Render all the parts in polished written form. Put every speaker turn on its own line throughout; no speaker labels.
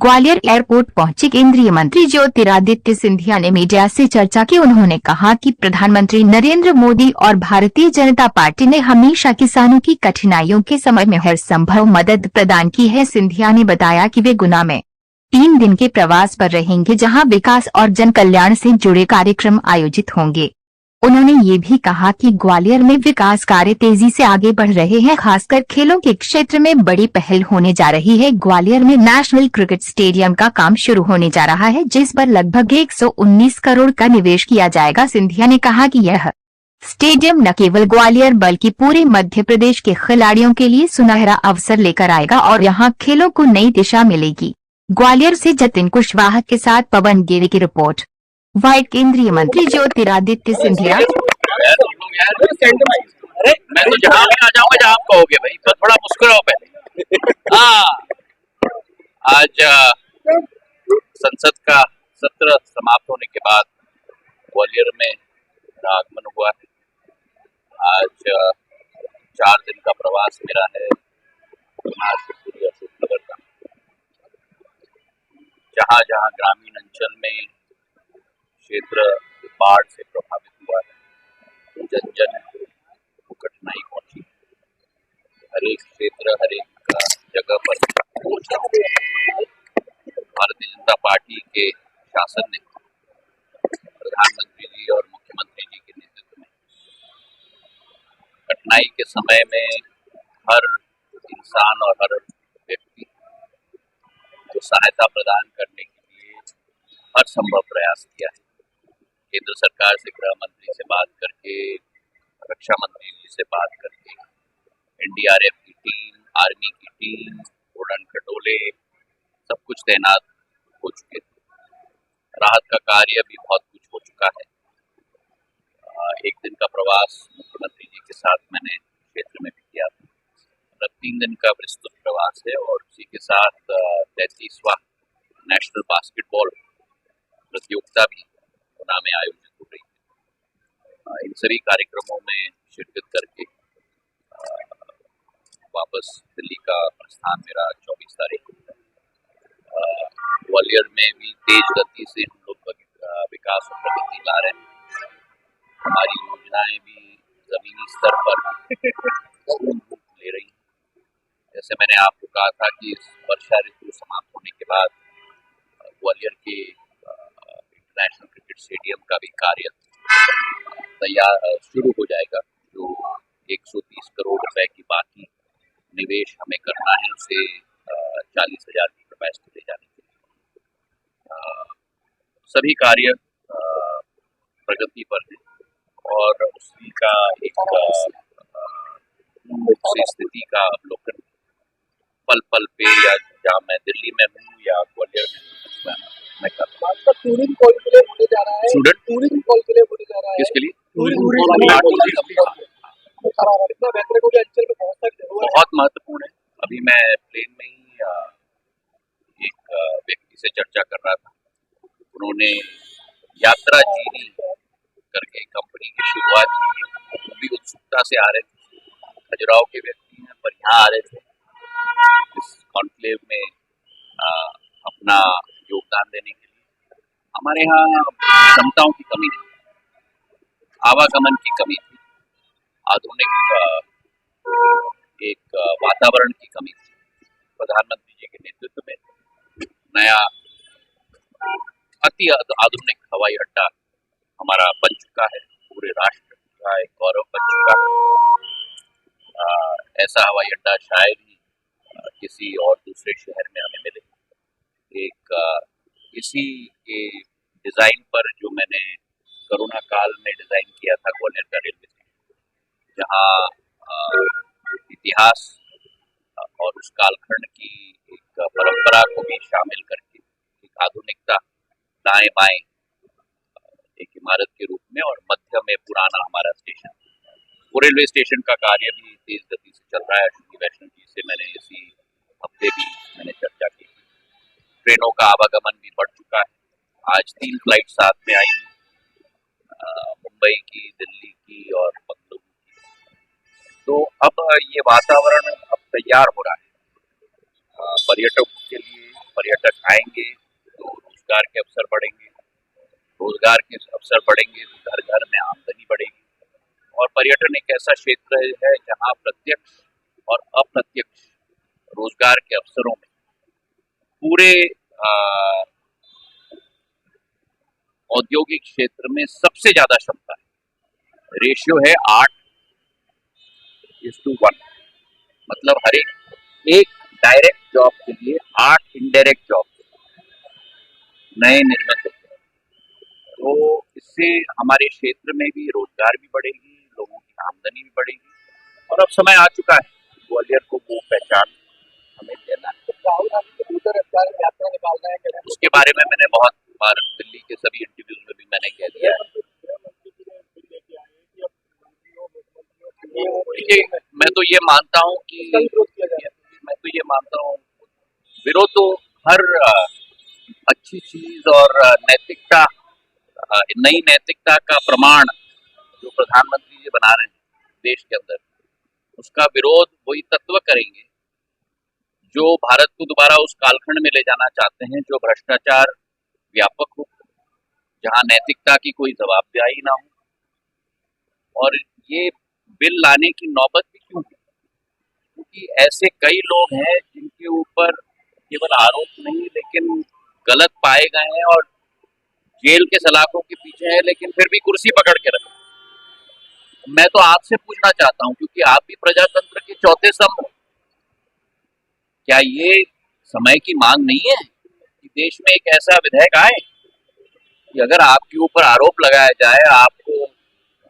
Gwalior airport पहुंचे केंद्रीय मंत्री ज्योतिरादित्य सिंधिया ने मीडिया से चर्चा की। उन्होंने कहा कि प्रधानमंत्री नरेंद्र मोदी और भारतीय जनता पार्टी ने हमेशा किसानों की कठिनाइयों के समय में हर संभव मदद प्रदान की है। सिंधिया ने बताया कि वे गुना में 3 दिन के प्रवास पर रहेंगे, जहां विकास और जन कल्याण से जुड़े कार्यक्रम आयोजित होंगे। उन्होंने ये भी कहा कि ग्वालियर में विकास कार्य तेजी से आगे बढ़ रहे हैं, खासकर खेलों के क्षेत्र में बड़ी पहल होने जा रही है। ग्वालियर में नेशनल क्रिकेट स्टेडियम का काम शुरू होने जा रहा है, जिस पर लगभग 119 करोड़ का निवेश किया जाएगा। सिंधिया ने कहा कि यह स्टेडियम न केवल ग्वालियर बल्कि पूरे मध्य प्रदेश के खिलाड़ियों के लिए सुनहरा अवसर लेकर आएगा और यहां खेलों को नई दिशा मिलेगी। ग्वालियर से जतिन कुशवाहा के साथ पवन गिरी की रिपोर्ट। वाइट केंद्रीय मंत्री ज्योतिरादित्य सिंधिया।
मैं तो जहाँ भी आ जाऊंगा जहाँ आप कहोगे भाई, तो थोड़ा मुस्कुराओ पहले। हाँ, आज संसद का सत्र समाप्त होने के बाद ग्वालियर में आगमन हुआ है। आज 4 दिन का प्रवास मेरा है अशोकनगर का। जहाँ जहाँ ग्रामीण अंचल में क्षेत्र बाढ़ से प्रभावित हुआ है, जन जन को कठिनाई पहुंची। हर एक क्षेत्र, हर एक जगह पर भारतीय जनता पार्टी के शासन ने, प्रधानमंत्री जी और मुख्यमंत्री जी के नेतृत्व में कठिनाई के समय में हर इंसान और हर व्यक्ति को सहायता प्रदान करने के लिए हर संभव प्रयास किया है। केंद्र सरकार से गृह मंत्री से बात करके, रक्षा मंत्री जी से बात करके, एनडीआरएफ की टीम, आर्मी की टीम, उड़न खटोले सब कुछ तैनात हो चुके थे। राहत का कार्य भी बहुत कुछ हो चुका है। 1 दिन का प्रवास मुख्यमंत्री जी के साथ मैंने क्षेत्र में भी किया था। 3 दिन का विस्तृत प्रवास है और उसी के साथ 33वां नेशनल बास्केटबॉल प्रतियोगिता भी गुना में आयोजित हो रही है। इन सभी कार्यक्रमों में शिरकत करके वापस दिल्ली का प्रस्थान मेरा 24 तारीख को है। ग्वालियर में भी तेज गति से हम लोग विकास और प्रगति ला रहे हैं। हमारी योजनाएं भी जमीनी स्तर पर ले रही हैं। जैसे मैंने आपको कहा था कि इस वर्षा ऋतु समाप्त होने के बाद ग्वालियर के इंटरनेशनल क्रिकेट स्टेडियम का भी कार्य तैयार शुरू हो जाएगा। जो 130 करोड़ रुपए की बाकी निवेश हमें करना है, उसे 40,000 की कैपेसिटी ले जाने के लिए सभी कार्य प्रगति पर है और उसी का एक स्थिति का अवलोकन पल पल पे, या जहाँ मैं दिल्ली में हूँ या ग्वालियर में हूँ, मैं करता हूँ।
टूरिंग कॉल के लिए होने जा रहा है।
स्टूडेंट
टूरिंग कॉल के लिए होने जा रहा है।
किसके लिए? बहुत महत्वपूर्ण है। अभी मैं प्लेन में ही एक व्यक्ति से चर्चा कर रहा था। उन्होंने यात्रा जीनी करके कंपनी की शुरुआत की। वो भी उत्सुकता से आ रहे थे। खजुराहो के व्यक्ति हैं, पर यहाँ आ रहे थे इस कॉन्क्लेव में अपना योगदान देने के लिए। हमारे यहाँ क्षमताओं की कमी नहीं, आवागमन की कमी थी, आधुनिक एक वातावरण की कमी थी। प्रधानमंत्री जी के नेतृत्व में नया अति आधुनिक हवाई अड्डा हमारा बन चुका है। पूरे राष्ट्र का एक गौरव बन चुका है। ऐसा हवाई अड्डा शायद ही किसी और दूसरे शहर में हमें मिले। एक इसी के डिजाइन पर जो मैंने कोरोना काल में डिजाइन किया था ग्वालियर का रेलवे स्टेशन, जहाँ इतिहास और उस कालखंड की एक परंपरा को भी शामिल करके एक आधुनिकता, दाएं बाएं एक इमारत के रूप में और मध्य में पुराना हमारा स्टेशन। वो रेलवे स्टेशन का कार्य भी तेज गति से चल रहा है। श्री वैष्णव जी से मैंने इसी हफ्ते भी चर्चा की। ट्रेनों का आवागमन भी बढ़ चुका है। आज 3 फ्लाइट साथ में आई, मुंबई की, दिल्ली की और बंगलुरु की। तो अब ये वातावरण अब तैयार हो रहा है पर्यटकों के लिए, पर्यटक आएंगे तो रोजगार के अवसर बढ़ेंगे, रोजगार के अवसर बढ़ेंगे तो घर घर में आमदनी बढ़ेगी। और पर्यटन एक ऐसा क्षेत्र है जहां प्रत्यक्ष और अप्रत्यक्ष रोजगार के अवसरों में पूरे औद्योगिक क्षेत्र में सबसे ज्यादा क्षमता है। रेशियो है 8:1, मतलब हर एक डायरेक्ट जॉब के लिए 8 इनडायरेक्ट जॉब नए निर्मित होते हैं। तो इससे हमारे क्षेत्र में भी रोजगार भी बढ़ेगी, लोगों की आमदनी भी बढ़ेगी। और अब समय आ चुका है ग्वालियर को वो पहचान हमें देना है।
तो राहुल गांधी को दूसरे रफ्तार में यात्रा निकालना है,
उसके बारे में मैंने बहुत बार दिल्ली के सभी इंटरव्यूज में भी मैंने कह दिया है। देखिए, मैं तो ये मानता हूँ कि विरोध तो हर अच्छी चीज और नैतिकता, नई नैतिकता का प्रमाण जो प्रधानमंत्री जी बना रहे हैं देश के अंदर, उसका विरोध वही तत्व करेंगे जो भारत को दोबारा उस कालखंड में ले जाना चाहते हैं जो भ्रष्टाचार व्यापक हो, जहां नैतिकता की कोई जवाबदेही ना हो। और ये बिल लाने की नौबत भी क्यों है? क्योंकि ऐसे कई लोग हैं जिनके ऊपर केवल आरोप नहीं लेकिन गलत पाए गए हैं और जेल के सलाखों के पीछे हैं, लेकिन फिर भी कुर्सी पकड़ के रखे। मैं तो आपसे पूछना चाहता हूं, क्योंकि आप भी प्रजातंत्र के चौथे स्तंभ हो, क्या ये समय की मांग नहीं है कि देश में एक ऐसा विधेयक आए कि अगर आपके ऊपर आरोप लगाया जाए, आपको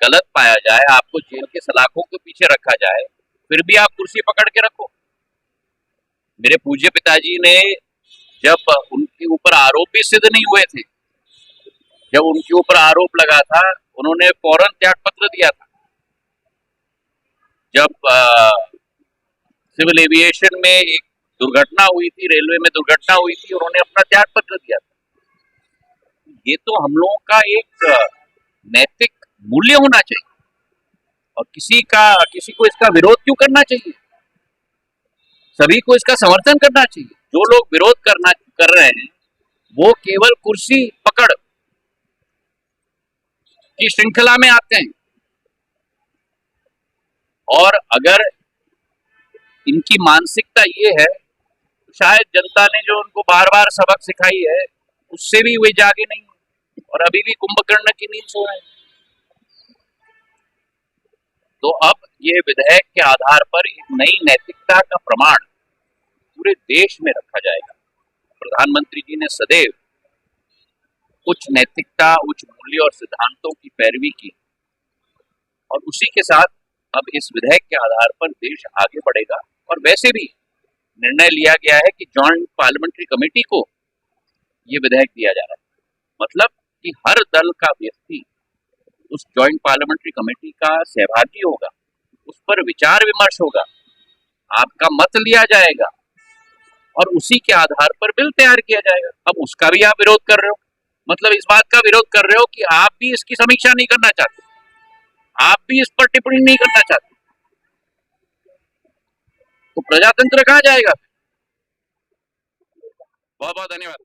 गलत पाया जाए, आपको जेल के सलाखों के पीछे रखा जाए, फिर भी आप कुर्सी पकड़ के रखो? मेरे पूज्य पिताजी ने, जब उनके ऊपर आरोप भी सिद्ध नहीं हुए थे, जब उनके ऊपर आरोप लगा था, उन्होंने फौरन त्याग पत्र दिया था। जब सिविल एविएशन में एक दुर्घटना हुई थी, रेलवे में दुर्घटना हुई थी, उन्होंने अपना त्याग पत्र दिया था। ये तो हम लोगों का एक नैतिक मूल्य होना चाहिए, और किसी को इसका विरोध क्यों करना चाहिए? सभी को इसका समर्थन करना चाहिए। जो लोग विरोध कर रहे हैं वो केवल कुर्सी पकड़ की श्रृंखला में आते हैं। और अगर इनकी मानसिकता ये है, तो शायद जनता ने जो उनको बार बार सबक सिखाई है उससे भी वे जागे नहीं और अभी भी कुंभकर्ण की नींद सो रहे हैं। तो अब ये विधेयक के आधार पर एक नई नैतिकता का प्रमाण पूरे देश में रखा जाएगा। प्रधानमंत्री जी ने सदैव उच्च नैतिकता, उच्च मूल्य और सिद्धांतों की पैरवी की, और उसी के साथ अब इस विधेयक के आधार पर देश आगे बढ़ेगा। और वैसे भी निर्णय लिया गया है कि जॉइंट पार्लियामेंट्री कमेटी को ये विधेयक दिया जा रहा है, मतलब कि हर दल का व्यक्ति उस जॉइंट पार्लियामेंट्री कमेटी का सहभागी होगा, उस पर विचार विमर्श होगा, आपका मत लिया जाएगा और उसी के आधार पर बिल तैयार किया जाएगा। अब उसका भी आप विरोध कर रहे हो, मतलब इस बात का विरोध कर रहे हो कि आप भी इसकी समीक्षा नहीं करना चाहते, आप भी इस पर टिप्पणी नहीं करना चाहते, तो प्रजातंत्र कहाँ जाएगा? बहुत बहुत धन्यवाद।